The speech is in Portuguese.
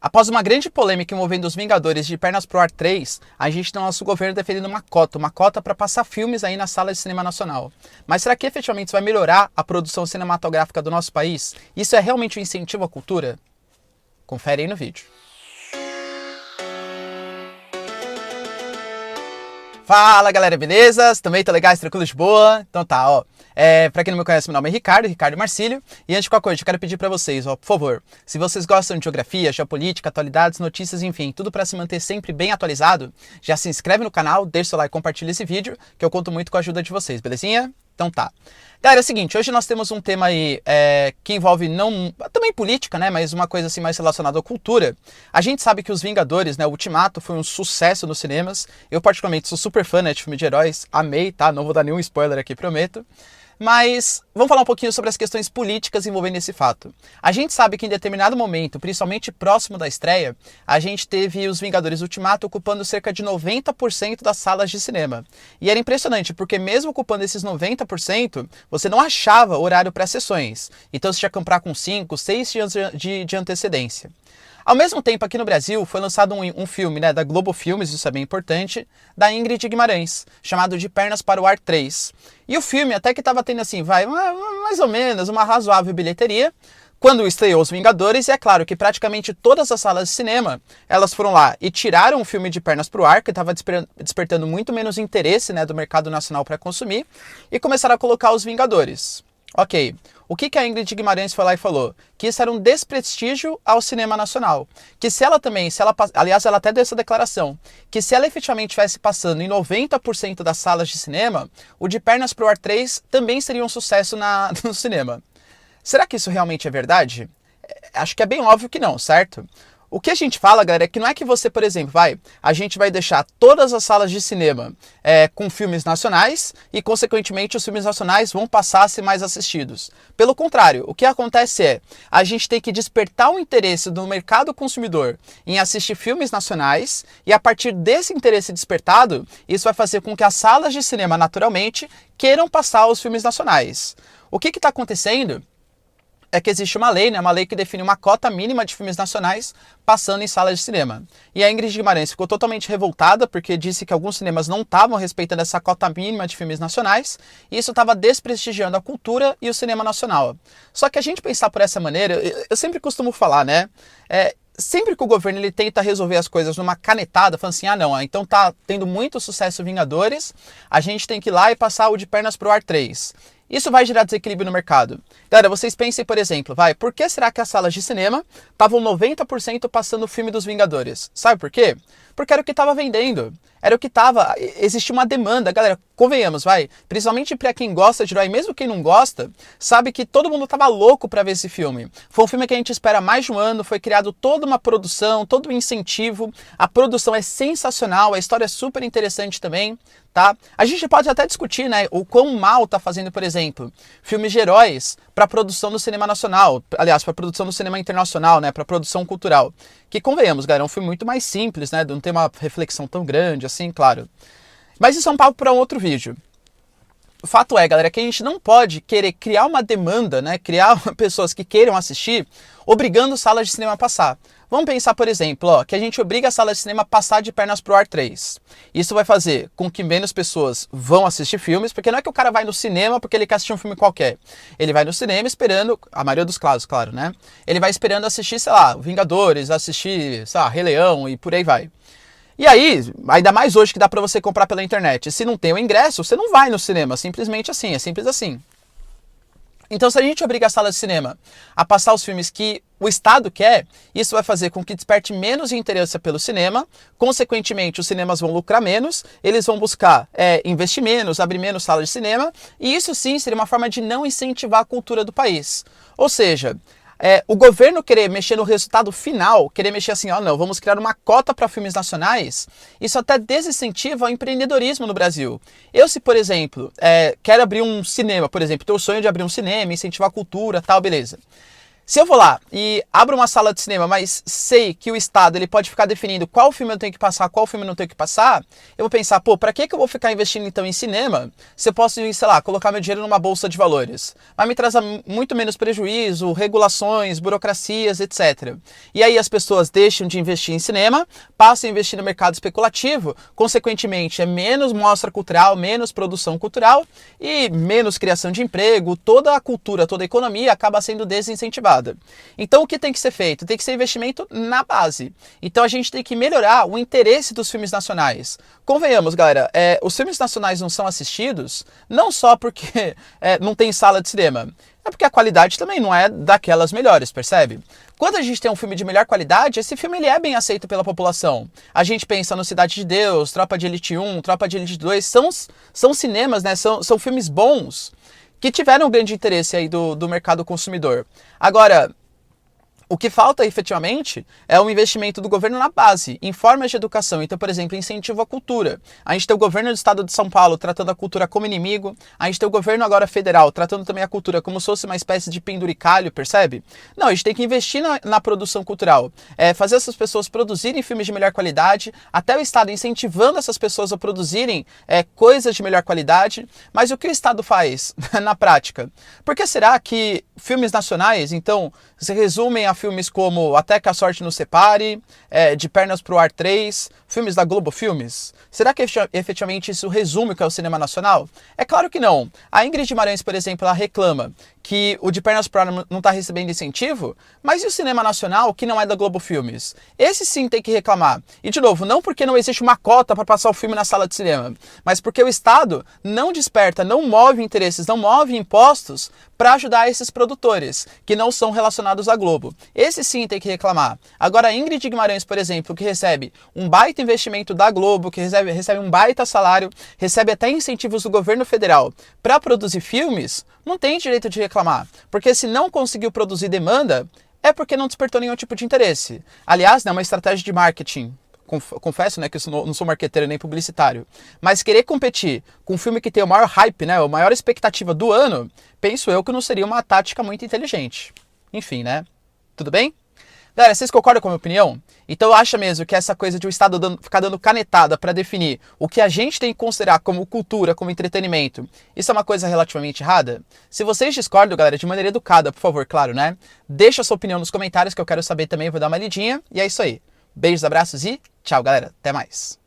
Após uma grande polêmica envolvendo os Vingadores de Pernas pro Ar 3, a gente tem o nosso governo defendendo uma cota para passar filmes aí na sala de cinema nacional. Mas será que efetivamente isso vai melhorar a produção cinematográfica do nosso país? Isso é realmente um incentivo à cultura? Confere aí no vídeo. Fala galera, beleza? Também tá legais, tranquilo, de boa? Então tá, ó. Pra quem não me conhece, meu nome é Ricardo Marcílio. E antes de qualquer coisa, eu quero pedir pra vocês, ó, por favor, se vocês gostam de geografia, geopolítica, atualidades, notícias, enfim, tudo pra se manter sempre bem atualizado, já se inscreve no canal, deixa o seu like e compartilha esse vídeo, que eu conto muito com a ajuda de vocês, belezinha? Então tá. Galera, é o seguinte, hoje nós temos um tema aí que envolve também política, né, mas uma coisa assim mais relacionada à cultura. A gente sabe que Os Vingadores, né, o Ultimato foi um sucesso nos cinemas. Eu particularmente sou super fã, né, de filme de heróis, amei, tá? Não vou dar nenhum spoiler aqui, prometo. Mas vamos falar um pouquinho sobre as questões políticas envolvendo esse fato. A gente sabe que em determinado momento, principalmente próximo da estreia, a gente teve Os Vingadores Ultimato ocupando cerca de 90% das salas de cinema. E era impressionante, porque mesmo ocupando esses 90%, você não achava horário para sessões. Então você tinha que comprar com 5, 6 dias de antecedência. Ao mesmo tempo, aqui no Brasil, foi lançado um filme, né, da Globo Filmes, isso é bem importante, da Ingrid Guimarães, chamado De Pernas para o Ar 3. E o filme até que estava tendo assim, mais ou menos, uma razoável bilheteria, quando estreou Os Vingadores, e é claro que praticamente todas as salas de cinema, elas foram lá e tiraram o filme De Pernas para o Ar, que estava despertando muito menos interesse, né, do mercado nacional para consumir, e começaram a colocar Os Vingadores. Ok, o que a Ingrid Guimarães foi lá e falou? Que isso era um desprestígio ao cinema nacional. Que aliás, ela até deu essa declaração, que se ela efetivamente estivesse passando em 90% das salas de cinema, o De Pernas pro Ar 3 também seria um sucesso no cinema. Será que isso realmente é verdade? Acho que é bem óbvio que não, certo? O que a gente fala, galera, é que não é que você, por exemplo, a gente vai deixar todas as salas de cinema com filmes nacionais e, consequentemente, os filmes nacionais vão passar a ser mais assistidos. Pelo contrário, o que acontece é, a gente tem que despertar o interesse do mercado consumidor em assistir filmes nacionais e, a partir desse interesse despertado, isso vai fazer com que as salas de cinema, naturalmente, queiram passar os filmes nacionais. O que está acontecendo? É que existe uma lei, né? Uma lei que define uma cota mínima de filmes nacionais passando em salas de cinema. E a Ingrid Guimarães ficou totalmente revoltada porque disse que alguns cinemas não estavam respeitando essa cota mínima de filmes nacionais e isso estava desprestigiando a cultura e o cinema nacional. Só que a gente pensar por essa maneira, eu sempre costumo falar, né? Sempre que o governo ele tenta resolver as coisas numa canetada, falando assim, então tá tendo muito sucesso Vingadores, a gente tem que ir lá e passar o De Pernas pro Ar 3. Isso vai gerar desequilíbrio no mercado. Galera, vocês pensem, por exemplo, por que será que as salas de cinema estavam 90% passando o filme dos Vingadores? Sabe por quê? Porque era o que estava vendendo. Era o que estava... Existia uma demanda. Galera, convenhamos, principalmente para quem gosta de herói, mesmo quem não gosta, sabe que todo mundo estava louco para ver esse filme. Foi um filme que a gente espera mais de um ano, foi criado toda uma produção, todo um incentivo. A produção é sensacional, a história é super interessante também, tá? A gente pode até discutir, né, o quão mal tá fazendo, por exemplo, filmes de heróis para produção do cinema nacional, aliás, para produção do cinema internacional, né, para produção cultural. Que convenhamos, galera, é um filme muito mais simples, né, não tem uma reflexão tão grande assim, claro. Mas isso é um papo para um outro vídeo. O fato é, galera, que a gente não pode querer criar uma demanda, né, criar pessoas que queiram assistir, obrigando salas de cinema a passar. Vamos pensar, por exemplo, que a gente obriga a sala de cinema a passar De Pernas pro Ar 3. Isso vai fazer com que menos pessoas vão assistir filmes, porque não é que o cara vai no cinema porque ele quer assistir um filme qualquer. Ele vai no cinema esperando, a maioria dos casos, claro, né? Ele vai esperando assistir, sei lá, Vingadores, assistir, sei lá, Rei Leão e por aí vai. E aí, ainda mais hoje que dá pra você comprar pela internet. Se não tem o ingresso, você não vai no cinema, simplesmente assim, é simples assim. Então, se a gente obriga a sala de cinema a passar os filmes que o Estado quer, isso vai fazer com que desperte menos interesse pelo cinema, consequentemente os cinemas vão lucrar menos, eles vão buscar investir menos, abrir menos salas de cinema, e isso sim seria uma forma de não incentivar a cultura do país. Ou seja, o governo querer mexer no resultado final, querer mexer assim, não, vamos criar uma cota para filmes nacionais, isso até desincentiva o empreendedorismo no Brasil. Eu, se por exemplo, quero abrir um cinema, por exemplo, tenho o sonho de abrir um cinema, incentivar a cultura, tal, beleza. Se eu vou lá e abro uma sala de cinema, mas sei que o Estado ele pode ficar definindo qual filme eu tenho que passar, qual filme eu não tenho que passar, eu vou pensar, pô, pra que eu vou ficar investindo então em cinema se eu posso, sei lá, colocar meu dinheiro numa bolsa de valores? Vai me trazer muito menos prejuízo, regulações, burocracias, etc. E aí as pessoas deixam de investir em cinema, passam a investir no mercado especulativo, consequentemente é menos mostra cultural, menos produção cultural e menos criação de emprego, toda a cultura, toda a economia acaba sendo desincentivada. Então o que tem que ser feito? Tem que ser investimento na base. Então a gente tem que melhorar o interesse dos filmes nacionais. Convenhamos, galera, os filmes nacionais não são assistidos não só porque não tem sala de cinema, é porque a qualidade também não é daquelas melhores, percebe? Quando a gente tem um filme de melhor qualidade, esse filme ele é bem aceito pela população. A gente pensa no Cidade de Deus, Tropa de Elite 1, Tropa de Elite 2, são cinemas, né? São filmes bons que tiveram um grande interesse aí do mercado consumidor. Agora, o que falta efetivamente é um investimento do governo na base, em formas de educação. Então, por exemplo, incentivo à cultura. A gente tem o governo do estado de São Paulo tratando a cultura como inimigo. A gente tem o governo agora federal tratando também a cultura como se fosse uma espécie de penduricalho, percebe? Não, a gente tem que investir na produção cultural. Fazer essas pessoas produzirem filmes de melhor qualidade, até o estado incentivando essas pessoas a produzirem coisas de melhor qualidade. Mas o que o estado faz na prática? Por que será que filmes nacionais, então, se resumem a filmes como Até que a Sorte Nos Separe, De Pernas pro Ar 3, filmes da Globo Filmes? Será que efetivamente isso resume o que é o cinema nacional? É claro que não. A Ingrid Guimarães, por exemplo, ela reclama que o De Pernas pro Ar não está recebendo incentivo, mas e o cinema nacional que não é da Globo Filmes? Esse sim tem que reclamar. E de novo, não porque não existe uma cota para passar o filme na sala de cinema, mas porque o Estado não desperta, não move interesses, não move impostos para ajudar esses produtores que não são relacionados à Globo. Esse sim tem que reclamar. Agora, a Ingrid Guimarães, por exemplo, que recebe um baita investimento da Globo, que recebe um baita salário, recebe até incentivos do governo federal para produzir filmes, não tem direito de reclamar. Porque se não conseguiu produzir demanda, é porque não despertou nenhum tipo de interesse. Aliás, é uma estratégia de marketing. Confesso, né, que eu não sou marqueteiro nem publicitário, mas querer competir com um filme que tem o maior hype, né, a maior expectativa do ano, penso eu que não seria uma tática muito inteligente. Enfim, né? Tudo bem? Galera, vocês concordam com a minha opinião? Então acha mesmo que essa coisa de o Estado ficar dando canetada para definir o que a gente tem que considerar como cultura, como entretenimento, isso é uma coisa relativamente errada? Se vocês discordam, galera, de maneira educada, por favor, claro, né? Deixa a sua opinião nos comentários que eu quero saber também, vou dar uma lidinha, e é isso aí. Beijos, abraços e tchau, galera. Até mais.